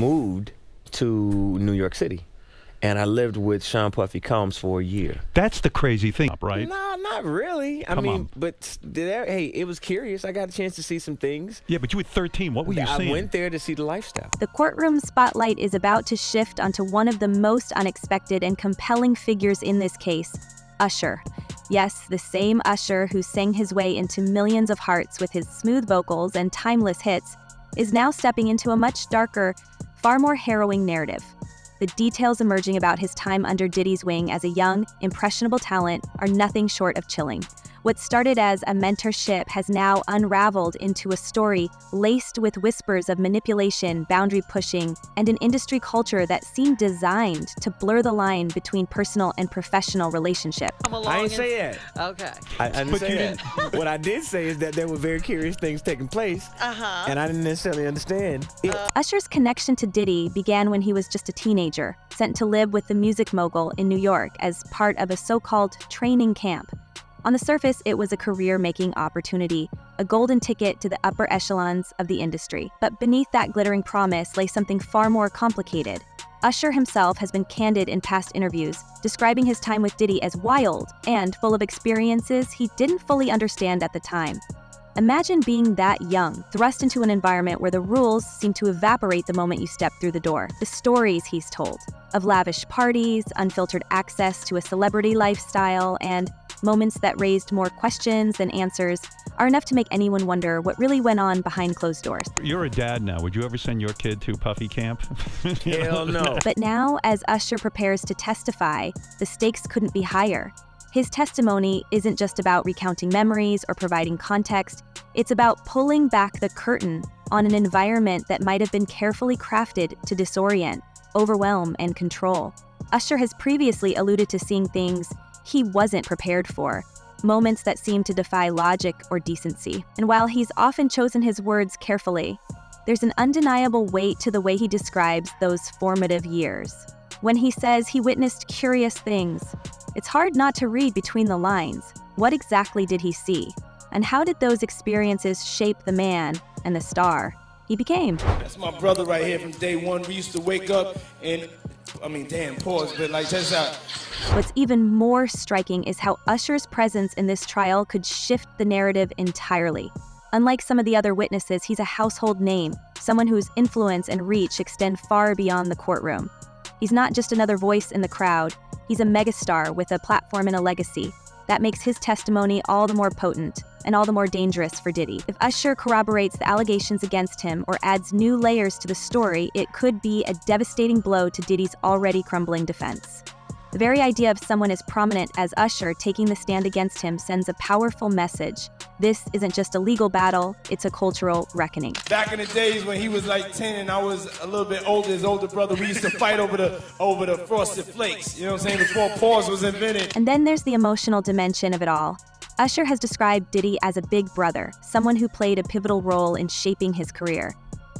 moved to New York City. And I lived with Sean Puffy Combs for a year. That's the crazy thing, right? No, not really. I mean, but hey, it was curious. I got a chance to see some things. Yeah, but you were 13. What were you seeing? I went there to see the lifestyle. The courtroom spotlight is about to shift onto one of the most unexpected and compelling figures in this case, Usher. Yes, the same Usher who sang his way into millions of hearts with his smooth vocals and timeless hits is now stepping into a much darker, far more harrowing narrative. The details emerging about his time under Diddy's wing as a young, impressionable talent are nothing short of chilling. What started as a mentorship has now unraveled into a story laced with whispers of manipulation, boundary pushing, and an industry culture that seemed designed to blur the line between personal and professional relationships. I didn't say that. Okay. I didn't say that. What I did say is that there were very curious things taking place, and I didn't necessarily understand it. Usher's connection to Diddy began when he was just a teenager, sent to live with the music mogul in New York as part of a so-called training camp. On the surface, it was a career-making opportunity, a golden ticket to the upper echelons of the industry. But beneath that glittering promise lay something far more complicated. Usher himself has been candid in past interviews, describing his time with Diddy as wild and full of experiences he didn't fully understand at the time. Imagine being that young, thrust into an environment where the rules seem to evaporate the moment you step through the door. The stories he's told, of lavish parties, unfiltered access to a celebrity lifestyle, and moments that raised more questions than answers, are enough to make anyone wonder what really went on behind closed doors. You're a dad now. Would you ever send your kid to Puffy camp? Hell no. But now, as Usher prepares to testify, the stakes couldn't be higher. His testimony isn't just about recounting memories or providing context. It's about pulling back the curtain on an environment that might have been carefully crafted to disorient, overwhelm, and control. Usher has previously alluded to seeing things he wasn't prepared for, moments that seemed to defy logic or decency. And while he's often chosen his words carefully, there's an undeniable weight to the way he describes those formative years. When he says he witnessed curious things, it's hard not to read between the lines. What exactly did he see? And how did those experiences shape the man and the star he became? That's my brother right here from day one. We used to wake up and, pause, but like just out. What's even more striking is how Usher's presence in this trial could shift the narrative entirely. Unlike some of the other witnesses, he's a household name, someone whose influence and reach extend far beyond the courtroom. He's not just another voice in the crowd, he's a megastar with a platform and a legacy. That makes his testimony all the more potent and all the more dangerous for Diddy. If Usher corroborates the allegations against him or adds new layers to the story, it could be a devastating blow to Diddy's already crumbling defense. The very idea of someone as prominent as Usher taking the stand against him sends a powerful message. This isn't just a legal battle, it's a cultural reckoning. Back in the days when he was like 10 and I was a little bit older, his older brother, we used to fight over the Frosted Flakes, you know what I'm saying, before pause was invented. And then there's the emotional dimension of it all. Usher has described Diddy as a big brother, someone who played a pivotal role in shaping his career.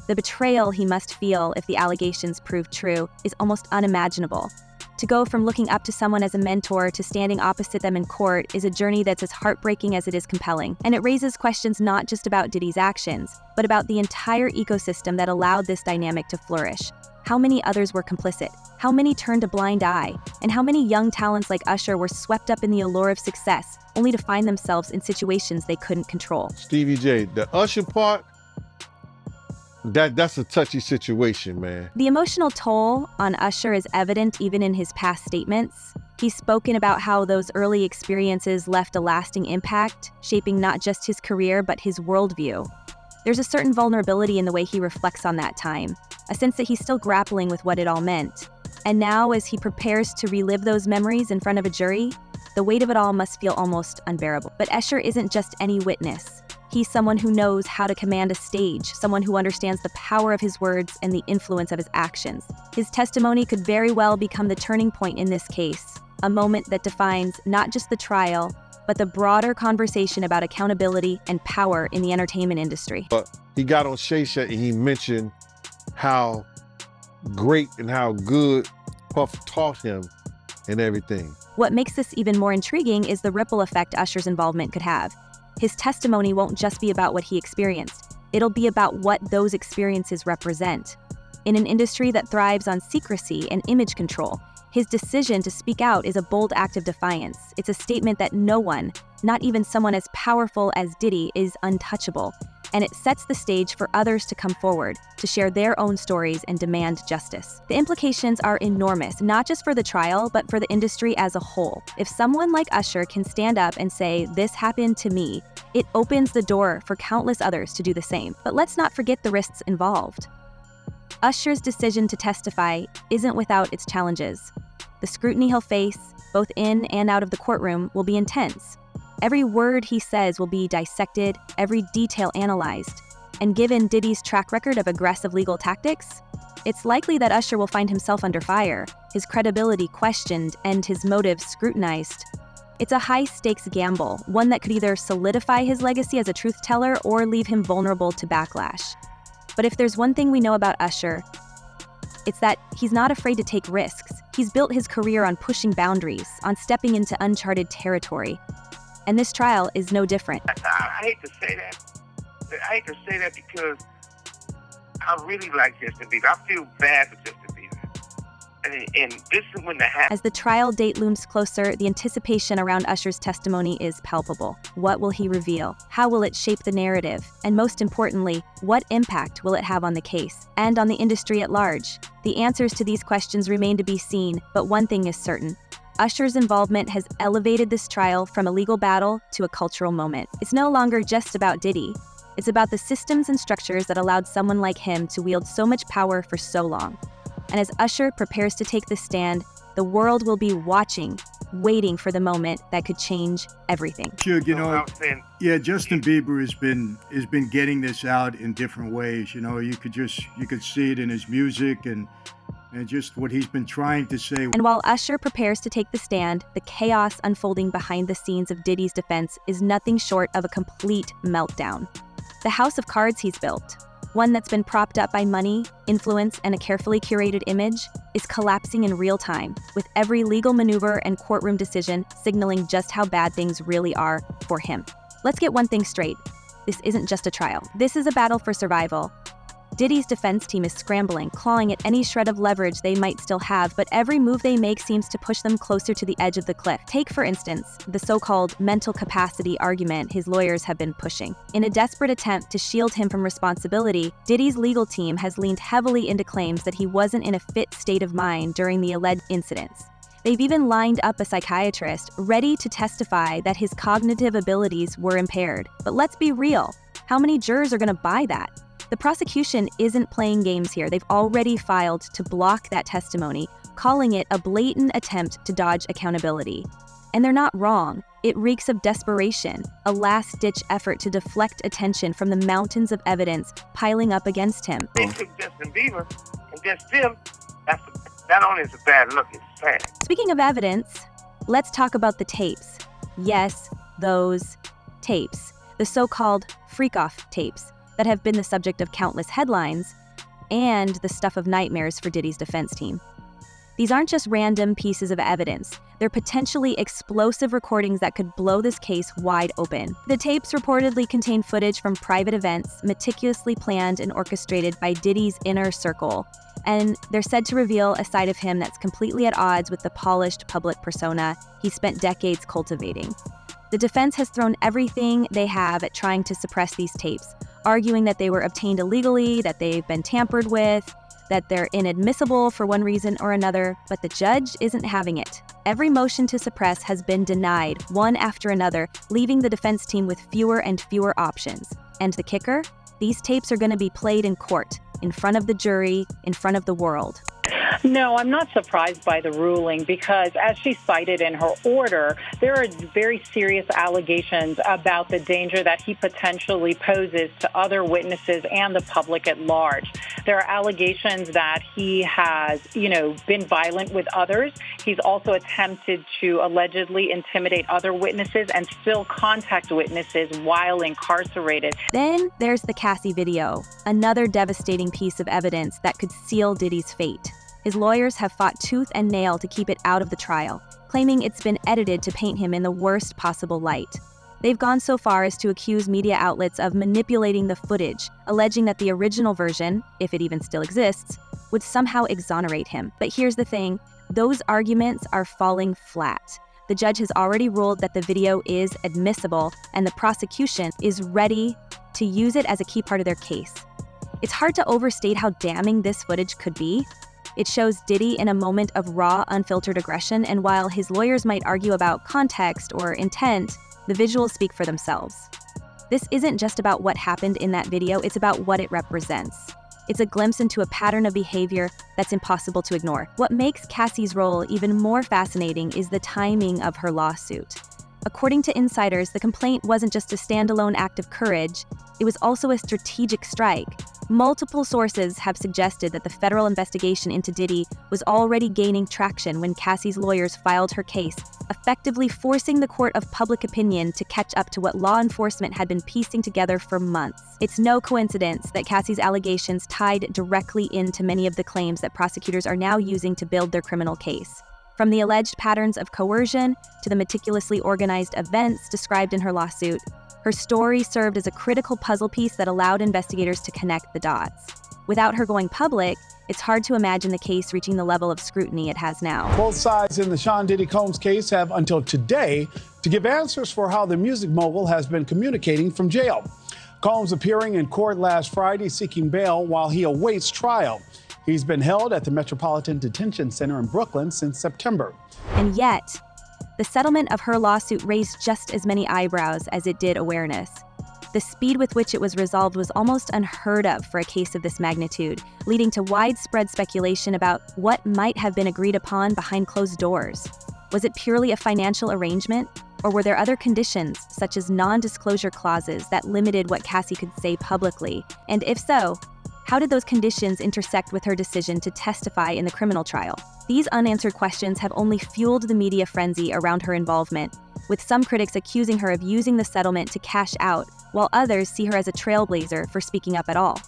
The betrayal he must feel if the allegations prove true is almost unimaginable. To go from looking up to someone as a mentor to standing opposite them in court is a journey that's as heartbreaking as it is compelling. And it raises questions not just about Diddy's actions, but about the entire ecosystem that allowed this dynamic to flourish. How many others were complicit? How many turned a blind eye? And how many young talents like Usher were swept up in the allure of success, only to find themselves in situations they couldn't control? Stevie J, the Usher part, that's a touchy situation, man. The emotional toll on Usher is evident even in his past statements. He's spoken about how those early experiences left a lasting impact, shaping not just his career, but his worldview. There's a certain vulnerability in the way he reflects on that time, a sense that he's still grappling with what it all meant. And now, as he prepares to relive those memories in front of a jury, the weight of it all must feel almost unbearable. But Usher isn't just any witness. He's someone who knows how to command a stage, someone who understands the power of his words and the influence of his actions. His testimony could very well become the turning point in this case, a moment that defines not just the trial, but the broader conversation about accountability and power in the entertainment industry. But he got on Shay Shay and he mentioned how great and how good Puff taught him and everything. What makes this even more intriguing is the ripple effect Usher's involvement could have. His testimony won't just be about what he experienced. It'll be about what those experiences represent. In an industry that thrives on secrecy and image control, his decision to speak out is a bold act of defiance. It's a statement that no one, not even someone as powerful as Diddy, is untouchable. And it sets the stage for others to come forward, to share their own stories and demand justice. The implications are enormous, not just for the trial, but for the industry as a whole. If someone like Usher can stand up and say, "This happened to me," it opens the door for countless others to do the same. But let's not forget the risks involved. Usher's decision to testify isn't without its challenges. The scrutiny he'll face, both in and out of the courtroom, will be intense. Every word he says will be dissected, every detail analyzed. And given Diddy's track record of aggressive legal tactics, it's likely that Usher will find himself under fire, his credibility questioned, and his motives scrutinized. It's a high-stakes gamble, one that could either solidify his legacy as a truth teller or leave him vulnerable to backlash. But if there's one thing we know about Usher, it's that he's not afraid to take risks. He's built his career on pushing boundaries, on stepping into uncharted territory. And this trial is no different. I hate to say that. I hate to say that because I really like Justin Bieber. I feel bad for Justin Bieber. And this is when that happens. As the trial date looms closer, the anticipation around Usher's testimony is palpable. What will he reveal? How will it shape the narrative? And most importantly, what impact will it have on the case and on the industry at large? The answers to these questions remain to be seen, but one thing is certain. Usher's involvement has elevated this trial from a legal battle to a cultural moment. It's no longer just about Diddy. It's about the systems and structures that allowed someone like him to wield so much power for so long. And as Usher prepares to take this stand, the world will be watching, waiting for the moment that could change everything. Sure, yeah, Justin Bieber has been getting this out in different ways. You know, you could see it in his music and just what he's been trying to say. And while Usher prepares to take the stand, the chaos unfolding behind the scenes of Diddy's defense is nothing short of a complete meltdown. The house of cards he's built, one that's been propped up by money, influence, and a carefully curated image, is collapsing in real time, with every legal maneuver and courtroom decision signaling just how bad things really are for him. Let's get one thing straight. This isn't just a trial. This is a battle for survival. Diddy's defense team is scrambling, clawing at any shred of leverage they might still have, but every move they make seems to push them closer to the edge of the cliff. Take, for instance, the so-called mental capacity argument his lawyers have been pushing. In a desperate attempt to shield him from responsibility, Diddy's legal team has leaned heavily into claims that he wasn't in a fit state of mind during the alleged incidents. They've even lined up a psychiatrist ready to testify that his cognitive abilities were impaired. But let's be real, how many jurors are going to buy that? The prosecution isn't playing games here. They've already filed to block that testimony, calling it a blatant attempt to dodge accountability. And they're not wrong. It reeks of desperation, a last-ditch effort to deflect attention from the mountains of evidence piling up against him. They took Justin Bieber and just him. That only is a bad look, it's sad. Speaking of evidence, let's talk about the tapes. Yes, those tapes. The so-called freak-off tapes that have been the subject of countless headlines and the stuff of nightmares for Diddy's defense team. These aren't just random pieces of evidence. They're potentially explosive recordings that could blow this case wide open. The tapes reportedly contain footage from private events meticulously planned and orchestrated by Diddy's inner circle, and they're said to reveal a side of him that's completely at odds with the polished public persona he spent decades cultivating. The defense has thrown everything they have at trying to suppress these tapes, arguing that they were obtained illegally, that they've been tampered with, that they're inadmissible for one reason or another, but the judge isn't having it. Every motion to suppress has been denied, one after another, leaving the defense team with fewer and fewer options. And the kicker? These tapes are going to be played in court, in front of the jury, in front of the world. No, I'm not surprised by the ruling because, as she cited in her order, there are very serious allegations about the danger that he potentially poses to other witnesses and the public at large. There are allegations that he has, been violent with others. He's also attempted to allegedly intimidate other witnesses and still contact witnesses while incarcerated. Then there's the Cassie video, another devastating piece of evidence that could seal Diddy's fate. His lawyers have fought tooth and nail to keep it out of the trial, claiming it's been edited to paint him in the worst possible light. They've gone so far as to accuse media outlets of manipulating the footage, alleging that the original version, if it even still exists, would somehow exonerate him. But here's the thing, those arguments are falling flat. The judge has already ruled that the video is admissible, and the prosecution is ready to use it as a key part of their case. It's hard to overstate how damning this footage could be. It shows Diddy in a moment of raw, unfiltered aggression, and while his lawyers might argue about context or intent, the visuals speak for themselves. This isn't just about what happened in that video, it's about what it represents. It's a glimpse into a pattern of behavior that's impossible to ignore. What makes Cassie's role even more fascinating is the timing of her lawsuit. According to insiders, the complaint wasn't just a standalone act of courage, it was also a strategic strike. Multiple sources have suggested that the federal investigation into Diddy was already gaining traction when Cassie's lawyers filed her case, effectively forcing the court of public opinion to catch up to what law enforcement had been piecing together for months. It's no coincidence that Cassie's allegations tied directly into many of the claims that prosecutors are now using to build their criminal case. From the alleged patterns of coercion to the meticulously organized events described in her lawsuit, her story served as a critical puzzle piece that allowed investigators to connect the dots. Without her going public, it's hard to imagine the case reaching the level of scrutiny it has now. Both sides in the Sean Diddy Combs case have until today to give answers for how the music mogul has been communicating from jail. Combs appearing in court last Friday seeking bail while he awaits trial. He's been held at the Metropolitan Detention Center in Brooklyn since September. And yet, the settlement of her lawsuit raised just as many eyebrows as it did awareness. The speed with which it was resolved was almost unheard of for a case of this magnitude, leading to widespread speculation about what might have been agreed upon behind closed doors. Was it purely a financial arrangement, or were there other conditions, such as non-disclosure clauses, that limited what Cassie could say publicly? And if so, how did those conditions intersect with her decision to testify in the criminal trial? These unanswered questions have only fueled the media frenzy around her involvement, with some critics accusing her of using the settlement to cash out, while others see her as a trailblazer for speaking up at all.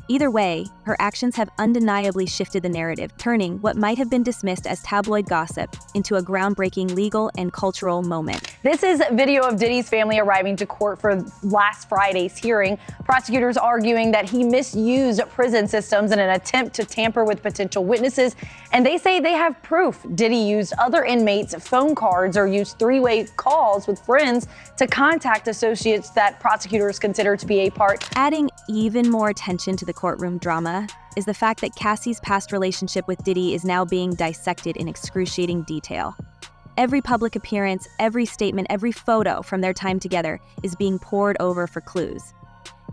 Either way, her actions have undeniably shifted the narrative, turning what might have been dismissed as tabloid gossip into a groundbreaking legal and cultural moment. This is video of Diddy's family arriving to court for last Friday's hearing. Prosecutors arguing that he misused prison systems in an attempt to tamper with potential witnesses, and they say they have proof Diddy used other inmates' phone cards or used three-way calls with friends to contact associates that prosecutors consider to be a part. Adding even more attention to the courtroom drama is the fact that Cassie's past relationship with Diddy is now being dissected in excruciating detail. Every public appearance, every statement, every photo from their time together is being pored over for clues.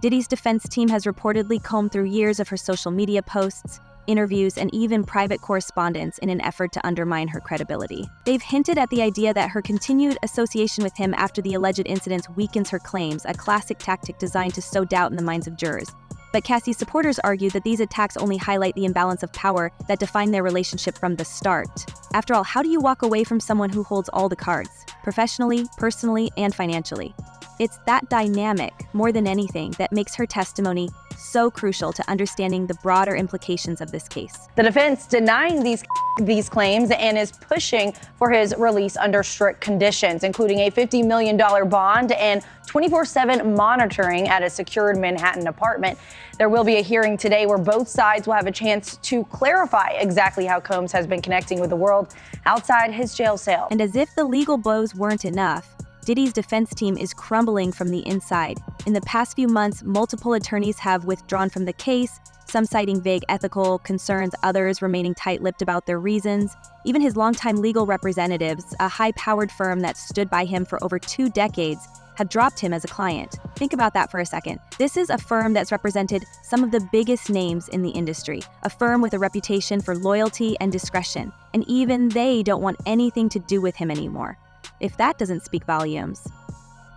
Diddy's defense team has reportedly combed through years of her social media posts, interviews, and even private correspondence in an effort to undermine her credibility. They've hinted at the idea that her continued association with him after the alleged incidents weakens her claims, a classic tactic designed to sow doubt in the minds of jurors. But Cassie's supporters argue that these attacks only highlight the imbalance of power that defined their relationship from the start. After all, how do you walk away from someone who holds all the cards, professionally, personally, and financially? It's that dynamic, more than anything, that makes her testimony so crucial to understanding the broader implications of this case. The defense denying these claims and is pushing for his release under strict conditions, including a $50 million bond and 24/7 monitoring at a secured Manhattan apartment. There will be a hearing today where both sides will have a chance to clarify exactly how Combs has been connecting with the world outside his jail cell. And as if the legal blows weren't enough, Diddy's defense team is crumbling from the inside. In the past few months, multiple attorneys have withdrawn from the case, some citing vague ethical concerns, others remaining tight-lipped about their reasons. Even his longtime legal representatives, a high-powered firm that stood by him for over 2 decades, have dropped him as a client. Think about that for a second. This is a firm that's represented some of the biggest names in the industry, a firm with a reputation for loyalty and discretion, and even they don't want anything to do with him anymore. If that doesn't speak volumes,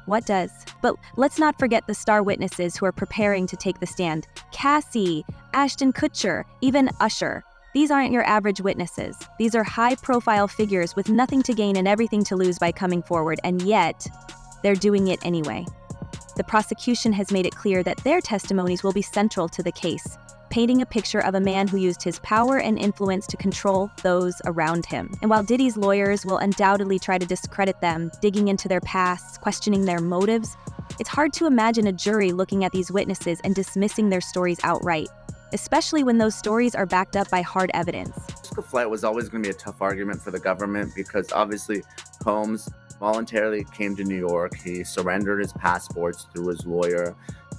what does? But let's not forget the star witnesses who are preparing to take the stand. Cassie, Ashton Kutcher, even Usher. These aren't your average witnesses. These are high-profile figures with nothing to gain and everything to lose by coming forward, and yet, they're doing it anyway. The prosecution has made it clear that their testimonies will be central to the case, painting a picture of a man who used his power and influence to control those around him. And while Diddy's lawyers will undoubtedly try to discredit them, digging into their pasts, questioning their motives, it's hard to imagine a jury looking at these witnesses and dismissing their stories outright. especially when those stories are backed up by hard evidence. The flight was always going to be a tough argument for the government because obviously Combs voluntarily came to New York. He surrendered his passports through his lawyer.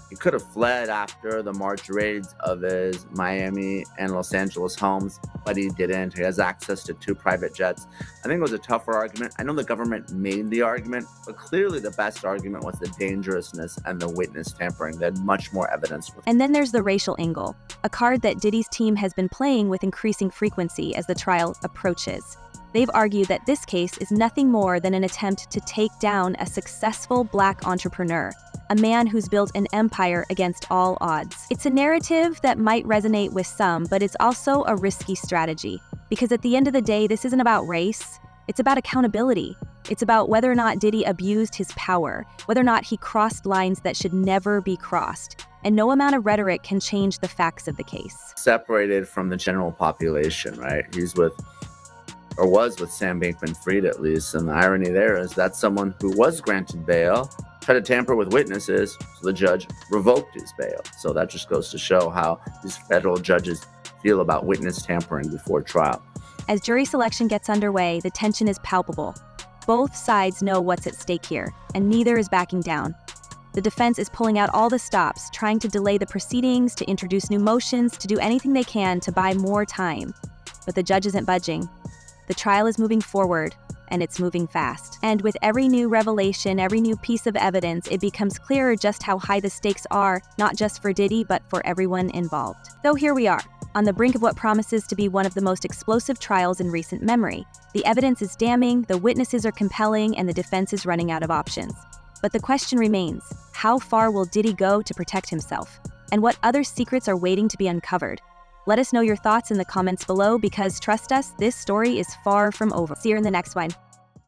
He could have fled after the March raids of his Miami and Los Angeles homes, but he didn't. He has access to 2 private jets. I think it was a tougher argument. I know the government made the argument, but clearly the best argument was the dangerousness and the witness tampering. They had much more evidence. And then there's the racial angle, a card that Diddy's team has been playing with increasing frequency as the trial approaches. They've argued that this case is nothing more than an attempt to take down a successful Black entrepreneur, a man who's built an empire against all odds. It's a narrative that might resonate with some, but it's also a risky strategy. Because at the end of the day, this isn't about race, it's about accountability. It's about whether or not Diddy abused his power, whether or not he crossed lines that should never be crossed. And no amount of rhetoric can change the facts of the case. Separated from the general population, right? He's with, or was with, Sam Bankman-Fried at least. And the irony there is that's someone who was granted bail, tried to tamper with witnesses, so the judge revoked his bail. So that just goes to show how these federal judges feel about witness tampering before trial. As jury selection gets underway, the tension is palpable. Both sides know what's at stake here, and neither is backing down. The defense is pulling out all the stops, trying to delay the proceedings, to introduce new motions, to do anything they can to buy more time. But the judge isn't budging. The trial is moving forward, and it's moving fast. And with every new revelation, every new piece of evidence, it becomes clearer just how high the stakes are, not just for Diddy, but for everyone involved. So here we are, on the brink of what promises to be one of the most explosive trials in recent memory. The evidence is damning, the witnesses are compelling, and the defense is running out of options. But the question remains, how far will Diddy go to protect himself? And what other secrets are waiting to be uncovered? Let us know your thoughts in the comments below because, trust us, this story is far from over. See you in the next one.